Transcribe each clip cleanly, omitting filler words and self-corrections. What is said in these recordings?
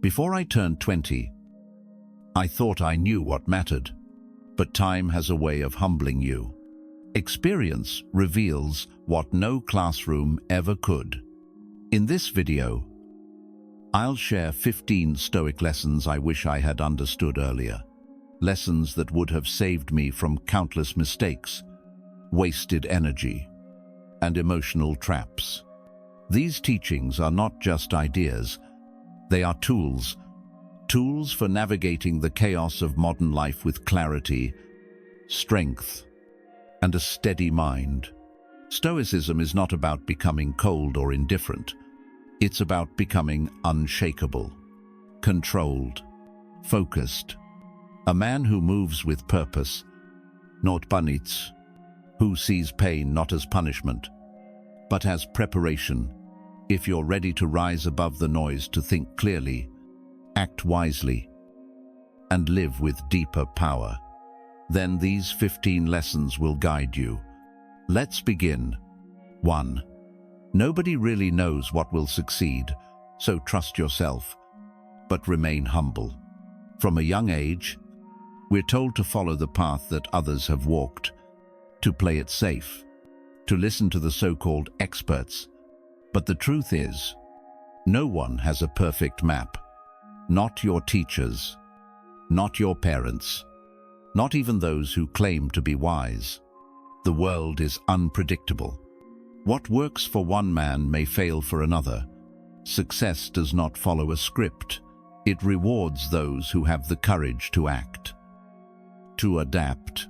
Before I turned 20, I thought I knew what mattered, but time has a way of humbling you. Experience reveals what no classroom ever could. In this video, I'll share 15 Stoic lessons I wish I had understood earlier. Lessons that would have saved me from countless mistakes, wasted energy, and emotional traps. These teachings are not just ideas, they are tools for navigating the chaos of modern life with clarity, strength, and a steady mind. Stoicism is not about becoming cold or indifferent. It's about becoming unshakable, controlled, focused. A man who moves with purpose, not punits, who sees pain not as punishment, but as preparation. If you're ready to rise above the noise, to think clearly, act wisely, and live with deeper power, then these 15 lessons will guide you. Let's begin. 1. Nobody really knows what will succeed, so trust yourself, but remain humble. From a young age, we're told to follow the path that others have walked, to play it safe, to listen to the so-called experts. But the truth is, no one has a perfect map. Not your teachers, not your parents, not even those who claim to be wise. The world is unpredictable. What works for one man may fail for another. Success does not follow a script. It rewards those who have the courage to act, to adapt,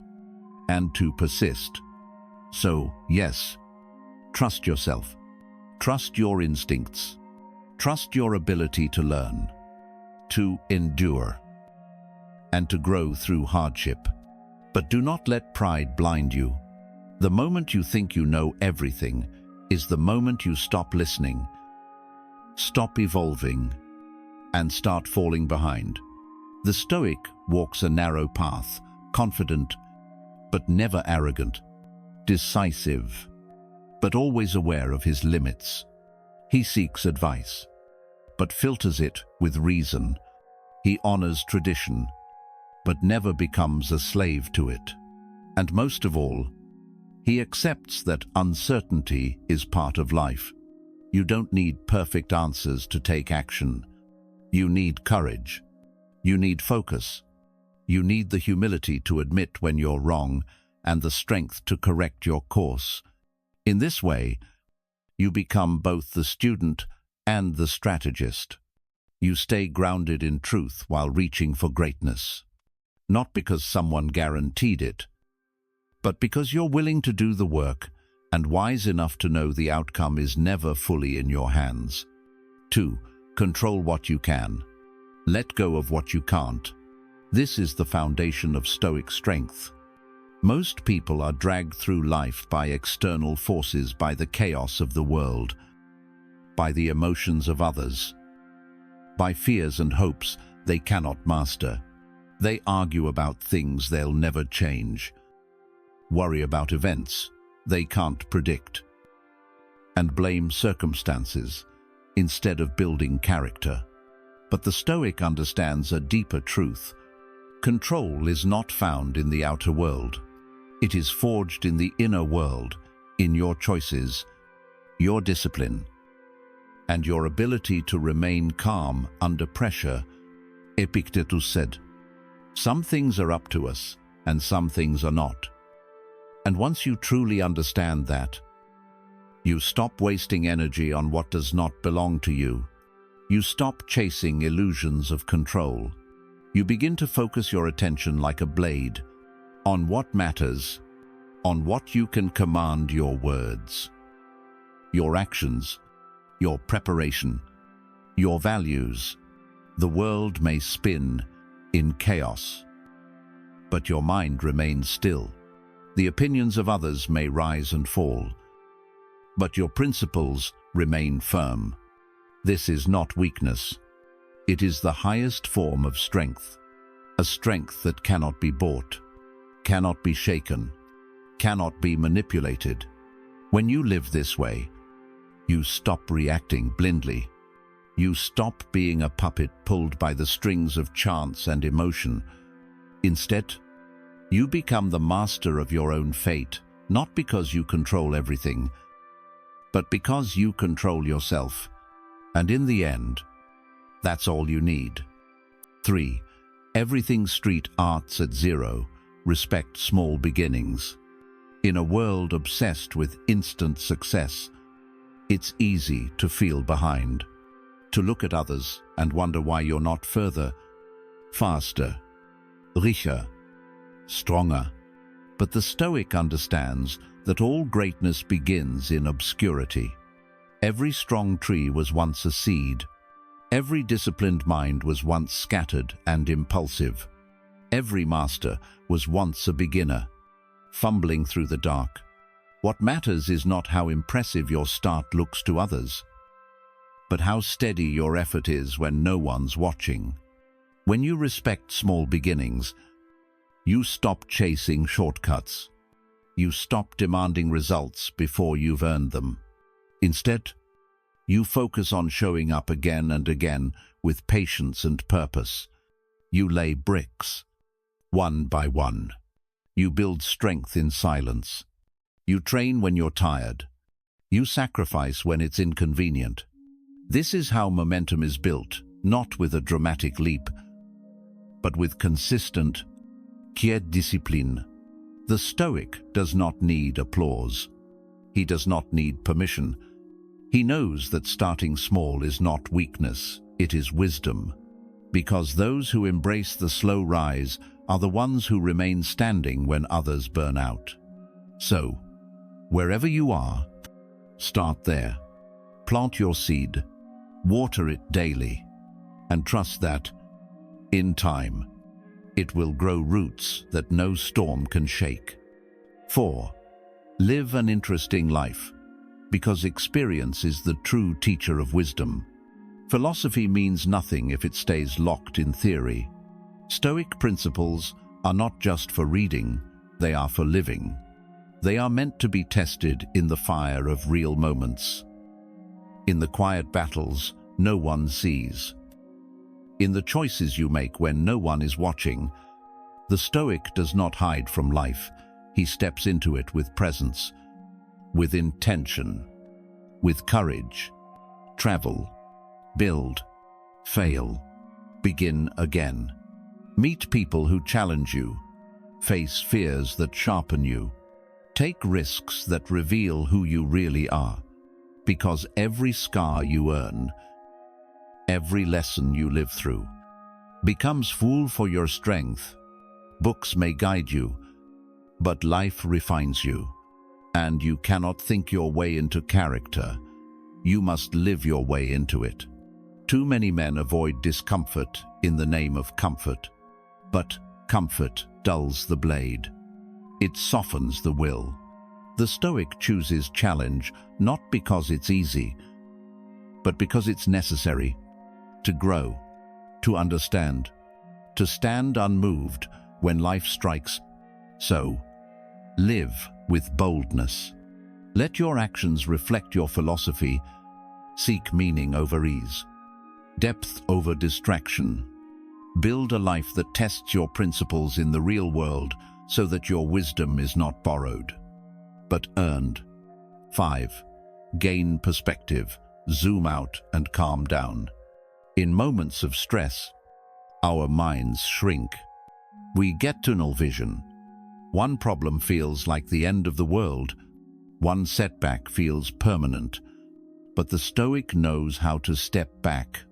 and to persist. So, yes, trust yourself. Trust your instincts. Trust your ability to learn, to endure, and to grow through hardship. But do not let pride blind you. The moment you think you know everything is the moment you stop listening, stop evolving, and start falling behind. The Stoic walks a narrow path, confident, but never arrogant, decisive, but always aware of his limits. He seeks advice, but filters it with reason. He honors tradition, but never becomes a slave to it. And most of all, he accepts that uncertainty is part of life. You don't need perfect answers to take action. You need courage. You need focus. You need the humility to admit when you're wrong and the strength to correct your course. In this way, you become both the student and the strategist. You stay grounded in truth while reaching for greatness. Not because someone guaranteed it, but because you're willing to do the work and wise enough to know the outcome is never fully in your hands. 2. Control what you can. Let go of what you can't. This is the foundation of Stoic strength. Most people are dragged through life by external forces, by the chaos of the world, by the emotions of others, by fears and hopes they cannot master. They argue about things they'll never change, worry about events they can't predict, and blame circumstances instead of building character. But the Stoic understands a deeper truth. Control is not found in the outer world. It is forged in the inner world, in your choices, your discipline, and your ability to remain calm under pressure. Epictetus said, "Some things are up to us, and some things are not." And once you truly understand that, you stop wasting energy on what does not belong to you. You stop chasing illusions of control. You begin to focus your attention like a blade on what matters, on what you can command: your words, your actions, your preparation, your values. The world may spin in chaos, but your mind remains still. The opinions of others may rise and fall, but your principles remain firm. This is not weakness. It is the highest form of strength, a strength that cannot be bought, cannot be shaken, cannot be manipulated. When you live this way, you stop reacting blindly. You stop being a puppet pulled by the strings of chance and emotion. Instead, you become the master of your own fate, not because you control everything, but because you control yourself. And in the end, that's all you need. 3. Everything street arts at zero. Respect small beginnings. In a world obsessed with instant success, it's easy to feel behind, to look at others and wonder why you're not further, faster, richer, stronger. But the Stoic understands that all greatness begins in obscurity. Every strong tree was once a seed. Every disciplined mind was once scattered and impulsive. Every master was once a beginner, fumbling through the dark. What matters is not how impressive your start looks to others, but how steady your effort is when no one's watching. When you respect small beginnings, you stop chasing shortcuts. You stop demanding results before you've earned them. Instead, you focus on showing up again and again with patience and purpose. You lay bricks, one by one. You build strength in silence. You train when you're tired. You sacrifice when it's inconvenient. This is how momentum is built, not with a dramatic leap, but with consistent, quiet discipline. The Stoic does not need applause. He does not need permission. He knows that starting small is not weakness, it is wisdom, because those who embrace the slow rise are the ones who remain standing when others burn out. So, wherever you are, start there. Plant your seed, water it daily, and trust that, in time, it will grow roots that no storm can shake. 4. Live an interesting life, because experience is the true teacher of wisdom. Philosophy means nothing if it stays locked in theory. Stoic principles are not just for reading, they are for living. They are meant to be tested in the fire of real moments. In the quiet battles no one sees. In the choices you make when no one is watching. The Stoic does not hide from life. He steps into it with presence, with intention, with courage. Travel, build, fail, begin again. Meet people who challenge you. Face fears that sharpen you. Take risks that reveal who you really are. Because every scar you earn, every lesson you live through, becomes fuel for your strength. Books may guide you, but life refines you. And you cannot think your way into character. You must live your way into it. Too many men avoid discomfort in the name of comfort. But comfort dulls the blade. It softens the will. The Stoic chooses challenge not because it's easy, but because it's necessary to grow, to understand, to stand unmoved when life strikes. So, live with boldness. Let your actions reflect your philosophy. Seek meaning over ease, depth over distraction. Build a life that tests your principles in the real world so that your wisdom is not borrowed, but earned. 5. Gain perspective. Zoom out and calm down. In moments of stress, our minds shrink. We get tunnel vision. One problem feels like the end of the world. One setback feels permanent. But the Stoic knows how to step back.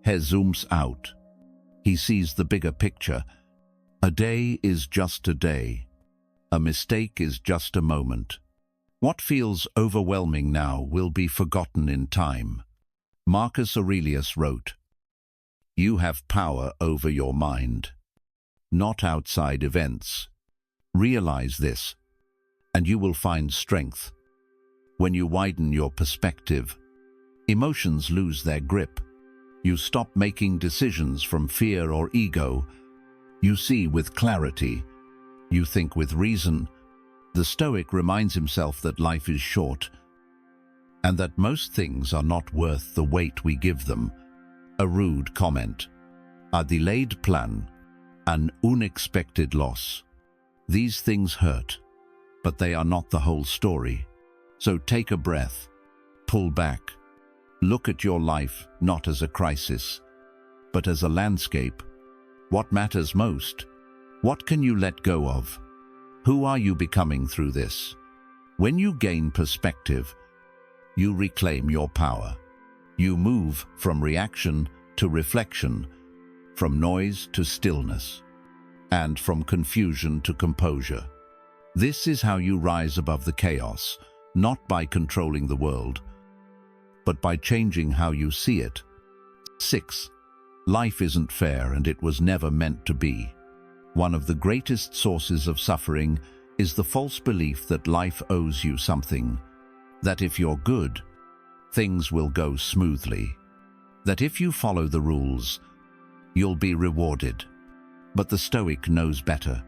He zooms out. He sees the bigger picture. A day is just a day. A mistake is just a moment. What feels overwhelming now will be forgotten in time. Marcus Aurelius wrote, "You have power over your mind, not outside events. Realize this, and you will find strength. When you widen your perspective, emotions lose their grip. You stop making decisions from fear or ego. You see with clarity. You think with reason." The Stoic reminds himself that life is short, and that most things are not worth the weight we give them. A rude comment, a delayed plan, an unexpected loss. These things hurt, but they are not the whole story. So take a breath, pull back, look at your life not as a crisis, but as a landscape. What matters most? What can you let go of? Who are you becoming through this? When you gain perspective, you reclaim your power. You move from reaction to reflection, from noise to stillness, and from confusion to composure. This is how you rise above the chaos, not by controlling the world, but by changing how you see it. 6. Life isn't fair, and it was never meant to be. One of the greatest sources of suffering is the false belief that life owes you something, that if you're good, things will go smoothly, that if you follow the rules, you'll be rewarded. But the Stoic knows better.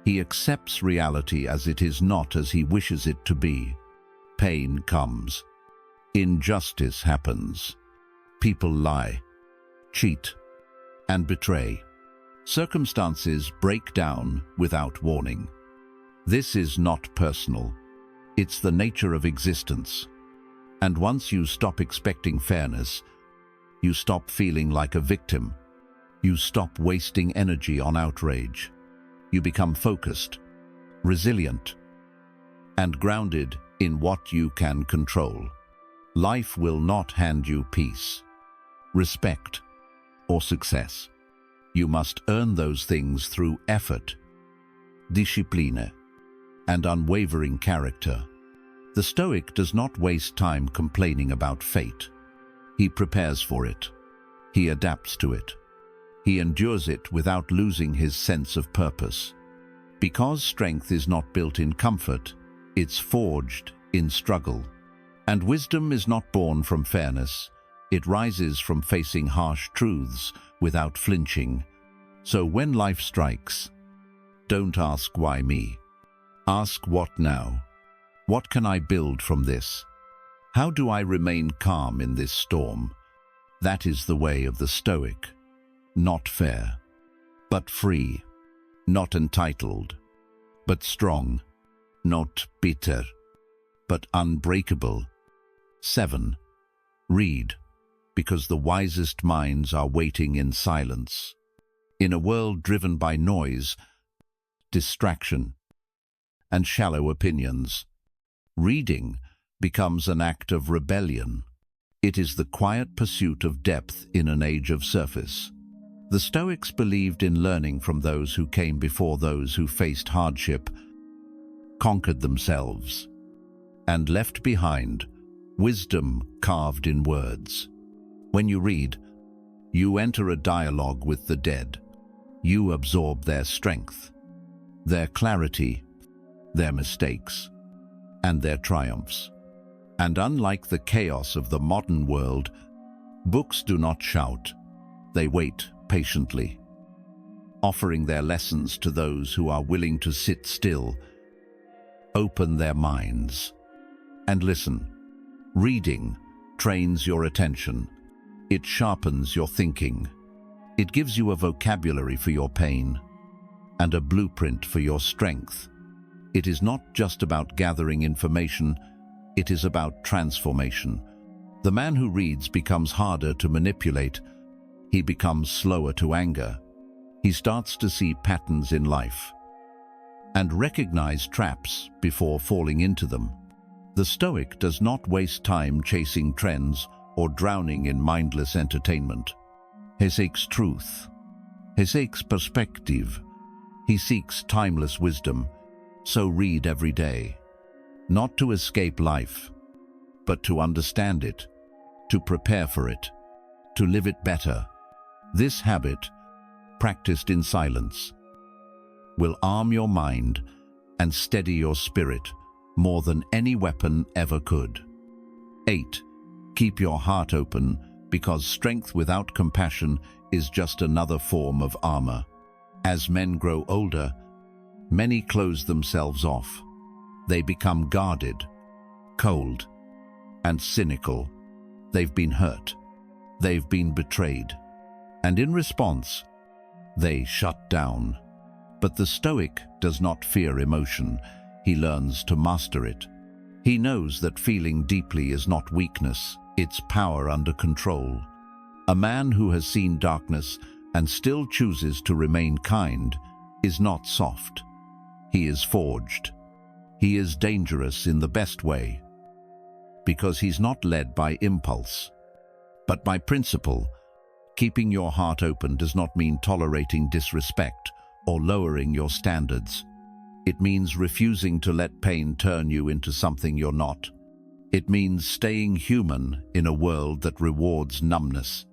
He accepts reality as it is, not as he wishes it to be. Pain comes. Injustice happens. People lie, cheat, and betray. Circumstances break down without warning. This is not personal. It's the nature of existence. And once you stop expecting fairness, you stop feeling like a victim. You stop wasting energy on outrage. You become focused, resilient, and grounded in what you can control. Life will not hand you peace, respect, or success. You must earn those things through effort, discipline, and unwavering character. The Stoic does not waste time complaining about fate. He prepares for it. He adapts to it. He endures it without losing his sense of purpose. Because strength is not built in comfort, it's forged in struggle. And wisdom is not born from fairness. It rises from facing harsh truths without flinching. So when life strikes, don't ask why me. Ask what now? What can I build from this? How do I remain calm in this storm? That is the way of the Stoic. Not fair, but free. Not entitled, but strong. Not bitter, but unbreakable. 7. Read, because the wisest minds are waiting in silence. In a world driven by noise, distraction, and shallow opinions, reading becomes an act of rebellion. It is the quiet pursuit of depth in an age of surface. The Stoics believed in learning from those who came before, those who faced hardship, conquered themselves, and left behind wisdom carved in words. When you read, you enter a dialogue with the dead. You absorb their strength, their clarity, their mistakes, and their triumphs. And unlike the chaos of the modern world, books do not shout. They wait patiently, offering their lessons to those who are willing to sit still, open their minds, and listen. Reading trains your attention. It sharpens your thinking. It gives you a vocabulary for your pain and a blueprint for your strength. It is not just about gathering information, it is about transformation. The man who reads becomes harder to manipulate. He becomes slower to anger. He starts to see patterns in life and recognize traps before falling into them. The Stoic does not waste time chasing trends or drowning in mindless entertainment. He seeks truth. He seeks perspective. He seeks timeless wisdom. So read every day, not to escape life, but to understand it, to prepare for it, to live it better. This habit, practiced in silence, will arm your mind and steady your spirit more than any weapon ever could. 8. Keep your heart open, because strength without compassion is just another form of armor. As men grow older, many close themselves off. They become guarded, cold, and cynical. They've been hurt. They've been betrayed. And in response, they shut down. But the Stoic does not fear emotion. He learns to master it. He knows that feeling deeply is not weakness, it's power under control. A man who has seen darkness and still chooses to remain kind is not soft. He is forged. He is dangerous in the best way, because he's not led by impulse, but by principle. Keeping your heart open does not mean tolerating disrespect or lowering your standards. It means refusing to let pain turn you into something you're not. It means staying human in a world that rewards numbness.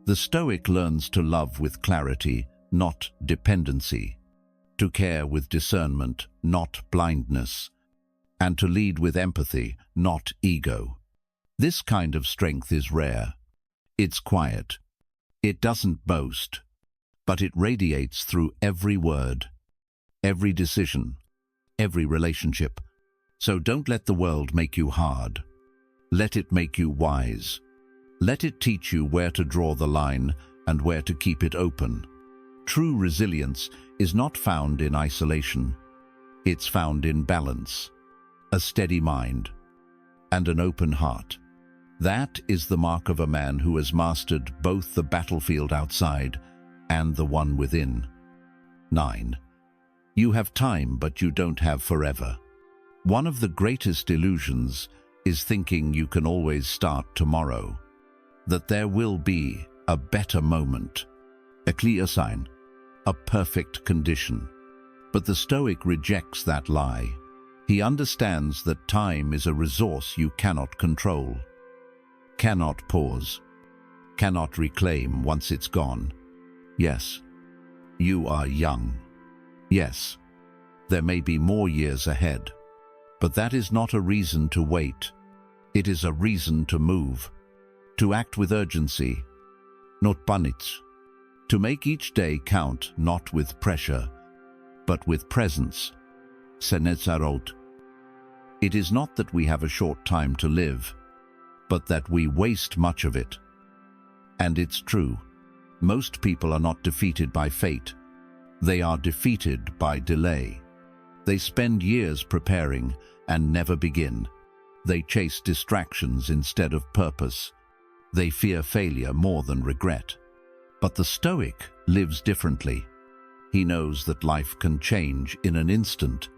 The Stoic learns to love with clarity, not dependency, to care with discernment, not blindness, and to lead with empathy, not ego. This kind of strength is rare. It's quiet. It doesn't boast, but it radiates through every word, every decision, every relationship. So don't let the world make you hard. Let it make you wise. Let it teach you where to draw the line and where to keep it open. True resilience is not found in isolation. It's found in balance, a steady mind, and an open heart. That is the mark of a man who has mastered both the battlefield outside and the one within. 9. You have time, but you don't have forever. One of the greatest illusions is thinking you can always start tomorrow, that there will be a better moment, a clear sign, a perfect condition. But the Stoic rejects that lie. He understands that time is a resource you cannot control, cannot pause, cannot reclaim once it's gone. Yes, you are young. Yes, there may be more years ahead, but that is not a reason to wait. It is a reason to move, to act with urgency, not panics, to make each day count not with pressure, but with presence. Seneca wrote, "It is not that we have a short time to live, but that we waste much of it." And it's true. Most people are not defeated by fate. They are defeated by delay. They spend years preparing and never begin. They chase distractions instead of purpose. They fear failure more than regret. But the Stoic lives differently. He knows that life can change in an instant,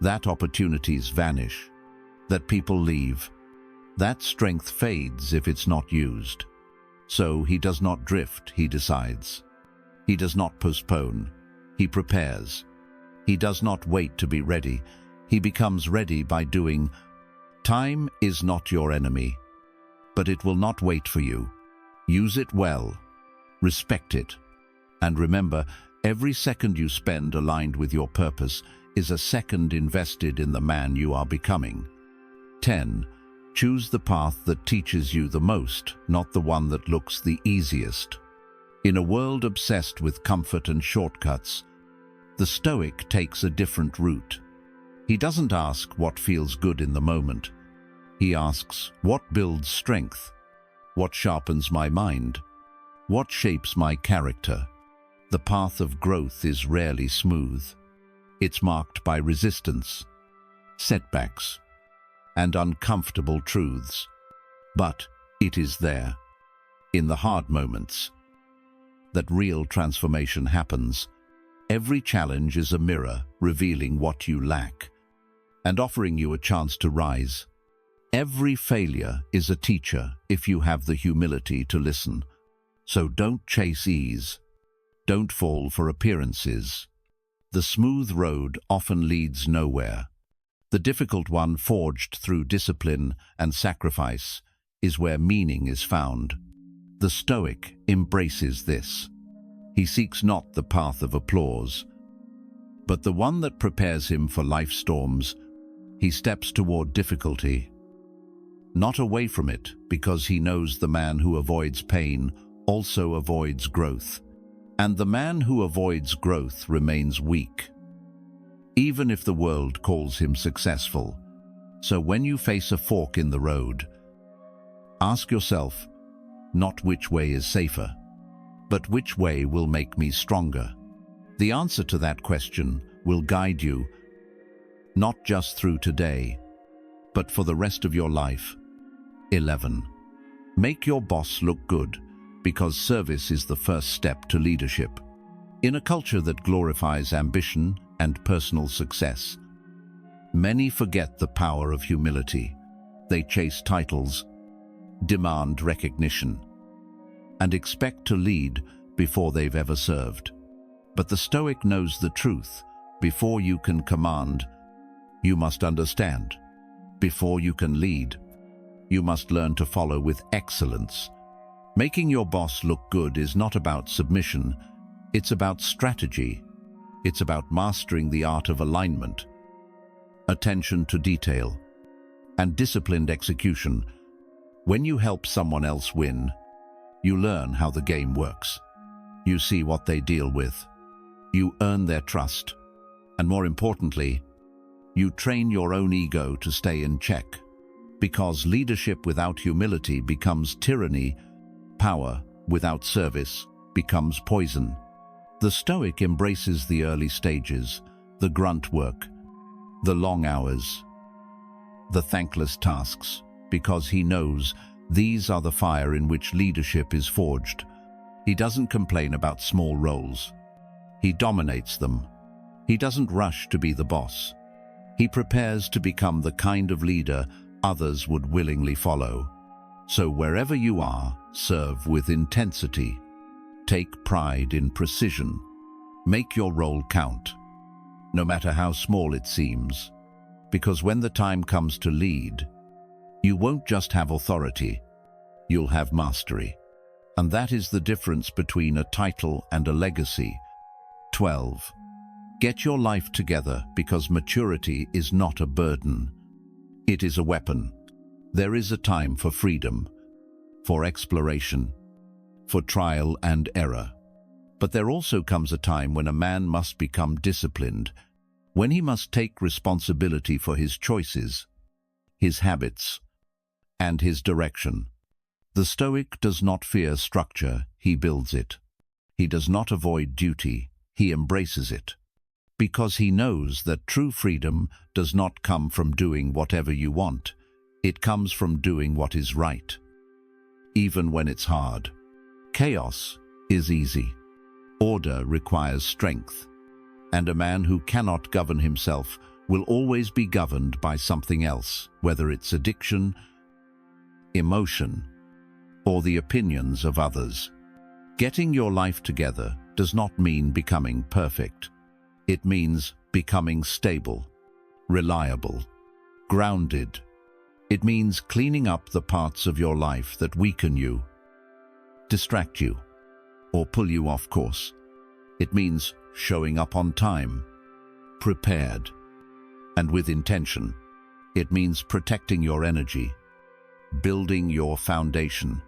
that opportunities vanish, that people leave, that strength fades if it's not used. So he does not drift, he decides. He does not postpone, he prepares. He does not wait to be ready, he becomes ready by doing. Time is not your enemy, but it will not wait for you. Use it well, respect it, and remember, every second you spend aligned with your purpose is a second invested in the man you are becoming. 10. Choose the path that teaches you the most, not the one that looks the easiest. In a world obsessed with comfort and shortcuts, the Stoic takes a different route. He doesn't ask what feels good in the moment. He asks, what builds strength? What sharpens my mind? What shapes my character? The path of growth is rarely smooth. It's marked by resistance, setbacks, and uncomfortable truths. But it is there, in the hard moments, that real transformation happens. Every challenge is a mirror revealing what you lack and offering you a chance to rise. Every failure is a teacher if you have the humility to listen. So don't chase ease. Don't fall for appearances. The smooth road often leads nowhere. The difficult one, forged through discipline and sacrifice, is where meaning is found. The Stoic embraces this. He seeks not the path of applause, but the one that prepares him for life storms. He steps toward difficulty, not away from it, because he knows the man who avoids pain also avoids growth, and the man who avoids growth remains weak, even if the world calls him successful. So when you face a fork in the road, Ask yourself, not which way is safer, but which way will make me stronger. The answer to that question will guide you, not just through today, but for the rest of your life. 11. Make your boss look good, because service is the first step to leadership. In a culture that glorifies ambition and personal success, many forget the power of humility. They chase titles, demand recognition, and expect to lead before they've ever served. But the Stoic knows the truth. Before you can command, you must understand. Before you can lead, you must learn to follow with excellence. Making your boss look good is not about submission, it's about strategy. It's about mastering the art of alignment, attention to detail, and disciplined execution. When you help someone else win, you learn how the game works. You see what they deal with. You earn their trust. And more importantly, you train your own ego to stay in check. Because leadership without humility becomes tyranny, power without service becomes poison. The Stoic embraces the early stages, the grunt work, the long hours, the thankless tasks, because he knows these are the fire in which leadership is forged. He doesn't complain about small roles. He dominates them. He doesn't rush to be the boss. He prepares to become the kind of leader others would willingly follow. So wherever you are, serve with intensity. Take pride in precision. Make your role count, no matter how small it seems. Because when the time comes to lead, you won't just have authority, you'll have mastery. And that is the difference between a title and a legacy. 12. Get your life together, because maturity is not a burden. It is a weapon. There is a time for freedom, for exploration, for trial and error. But there also comes a time when a man must become disciplined, when he must take responsibility for his choices, his habits, and his direction. The Stoic does not fear structure, he builds it. He does not avoid duty, he embraces it. Because he knows that true freedom does not come from doing whatever you want, it comes from doing what is right, even when it's hard. Chaos is easy. Order requires strength. And a man who cannot govern himself will always be governed by something else, whether it's addiction, emotion, or the opinions of others. Getting your life together does not mean becoming perfect. It means becoming stable, reliable, grounded. It means cleaning up the parts of your life that weaken you, distract you, or pull you off course. It means showing up on time, prepared, and with intention. It means protecting your energy, building your foundation,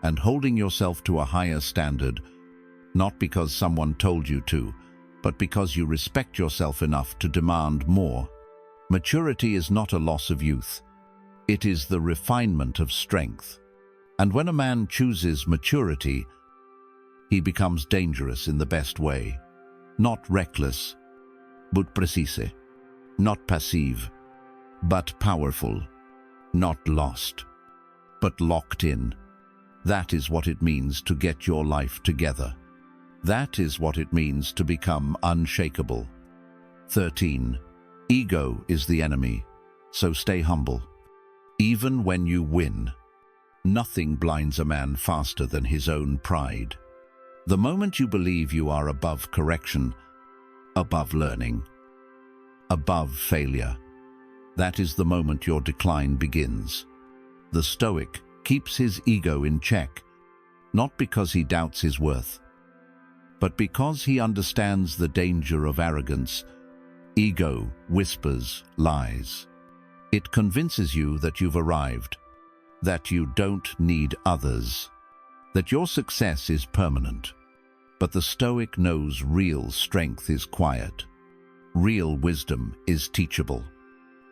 and holding yourself to a higher standard, not because someone told you to, but because you respect yourself enough to demand more. Maturity is not a loss of youth. It is the refinement of strength. And when a man chooses maturity, he becomes dangerous in the best way. Not reckless, but precise. Not passive, but powerful. Not lost, but locked in. That is what it means to get your life together. That is what it means to become unshakable. 13. Ego is the enemy, so stay humble. Even when you win, nothing blinds a man faster than his own pride. The moment you believe you are above correction, above learning, above failure, that is the moment your decline begins. The Stoic keeps his ego in check, not because he doubts his worth, but because he understands the danger of arrogance. Ego whispers lies. It convinces you that you've arrived, that you don't need others, that your success is permanent. But the Stoic knows real strength is quiet, real wisdom is teachable,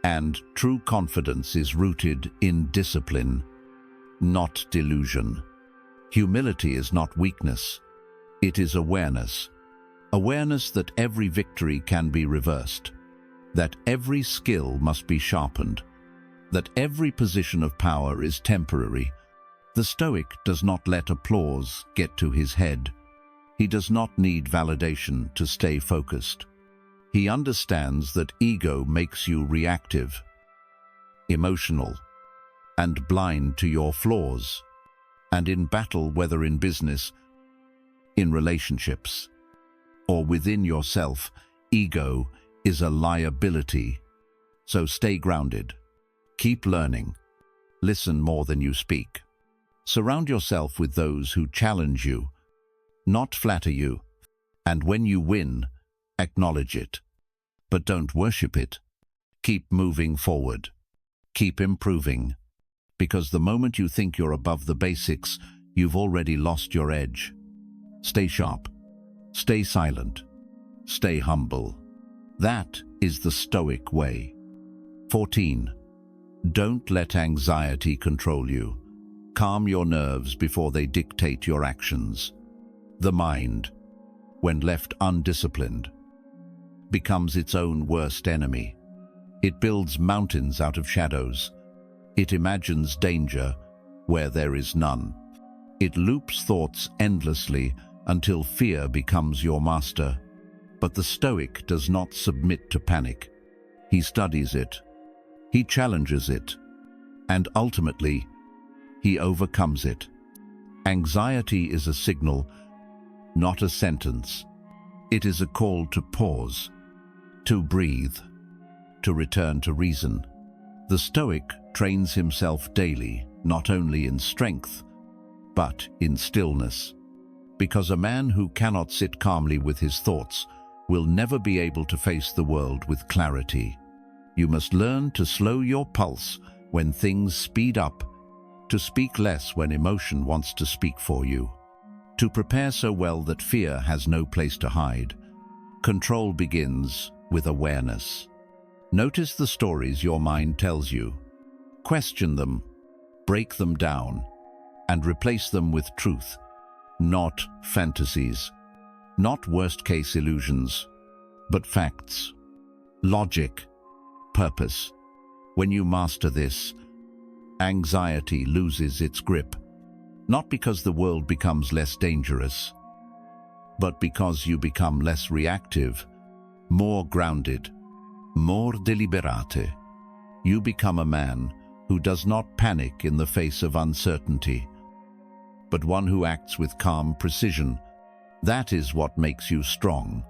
and true confidence is rooted in discipline. not delusion. Humility is not weakness. It is awareness. Awareness that every victory can be reversed, that every skill must be sharpened, that every position of power is temporary. The Stoic does not let applause get to his head. He does not need validation to stay focused. He understands that ego makes you reactive, emotional, and blind to your flaws. And in battle, whether in business, in relationships, or within yourself, ego is a liability. So stay grounded. Keep learning. Listen more than you speak. Surround yourself with those who challenge you, not flatter you. And when you win, acknowledge it. But don't worship it. Keep moving forward. Keep improving. Because the moment you think you're above the basics, you've already lost your edge. Stay sharp. Stay silent. Stay humble. That is the Stoic way. 14. Don't let anxiety control you. Calm your nerves before they dictate your actions. The mind, when left undisciplined, becomes its own worst enemy. It builds mountains out of shadows. It imagines danger where there is none. It loops thoughts endlessly until fear becomes your master. But the Stoic does not submit to panic. He studies it. He challenges it. And ultimately, he overcomes it. Anxiety is a signal, not a sentence. It is a call to pause, to breathe, to return to reason. The Stoic trains himself daily, not only in strength, but in stillness. Because a man who cannot sit calmly with his thoughts will never be able to face the world with clarity. You must learn to slow your pulse when things speed up, to speak less when emotion wants to speak for you, to prepare so well that fear has no place to hide. Control begins with awareness. Notice the stories your mind tells you. Question them, break them down, and replace them with truth, not fantasies, not worst-case illusions, but facts, logic, purpose. When you master this, anxiety loses its grip, not because the world becomes less dangerous, but because you become less reactive, more grounded, more deliberate. You become a man who does not panic in the face of uncertainty, but one who acts with calm precision. That is what makes you strong.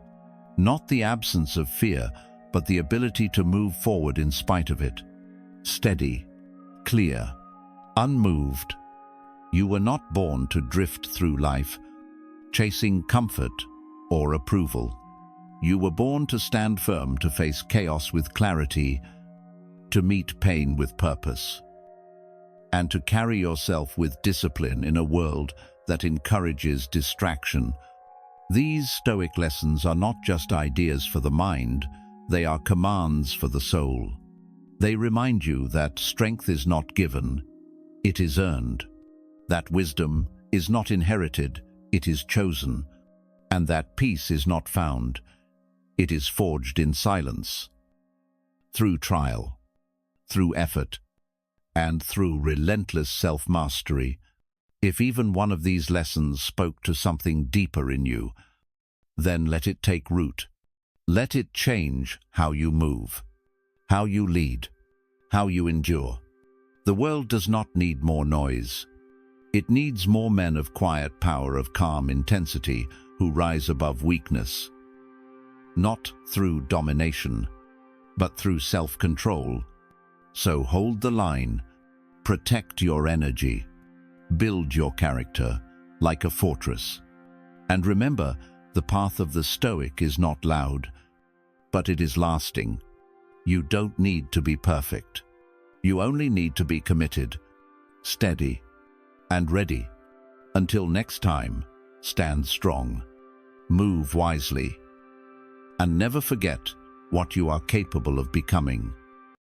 Not the absence of fear, but the ability to move forward in spite of it. Steady, clear, unmoved. You were not born to drift through life, chasing comfort or approval. You were born to stand firm, to face chaos with clarity, to meet pain with purpose, and to carry yourself with discipline in a world that encourages distraction. These Stoic lessons are not just ideas for the mind, they are commands for the soul. They remind you that strength is not given, it is earned, that wisdom is not inherited, it is chosen, and that peace is not found, it is forged in silence, through trial, through effort, and through relentless self-mastery. If even one of these lessons spoke to something deeper in you, then let it take root. Let it change how you move, how you lead, how you endure. The world does not need more noise. It needs more men of quiet power, of calm intensity, who rise above weakness, not through domination, but through self-control. So hold the line, protect your energy, build your character like a fortress. And remember, the path of the Stoic is not loud, but it is lasting. You don't need to be perfect. You only need to be committed, steady, and ready. Until next time, stand strong, move wisely, and never forget what you are capable of becoming.